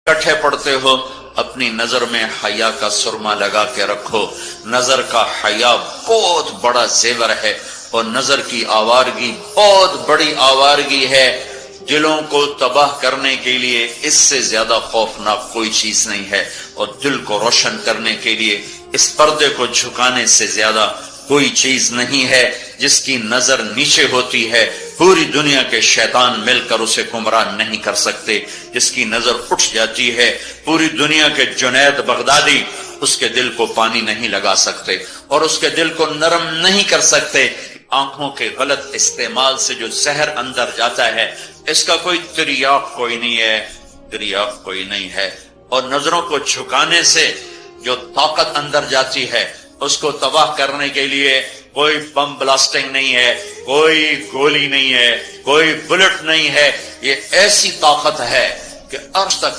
इकट्ठे पढ़ते हो, अपनी नजर में हया का सुरमा लगा के रखो। नजर का हया बहुत बड़ा जेवर है और नजर की आवारगी बहुत बड़ी आवारगी है। दिलों को तबाह करने के लिए इससे ज्यादा खौफनाक कोई चीज नहीं है, और दिल को रोशन करने के लिए इस पर्दे को झुकाने से ज्यादा कोई चीज नहीं है। जिसकी नजर नीचे होती है, पूरी दुनिया के शैतान मिलकर उसे गुमराह नहीं कर सकते। जिसकी नजर उठ जाती है, पूरी दुनिया के जुनैद बगदादी उसके दिल को पानी नहीं लगा सकते और उसके दिल को नरम नहीं कर सकते। आंखों के गलत इस्तेमाल से जो जहर अंदर जाता है, इसका कोई तिर्याक कोई नहीं है, तिर्याक कोई नहीं है। और नजरों को झुकाने से जो ताकत अंदर जाती है, उसको तबाह करने के लिए कोई बम ब्लास्टिंग नहीं है, कोई गोली नहीं है, कोई बुलेट नहीं है। ये ऐसी ताकत है कि अर्श तक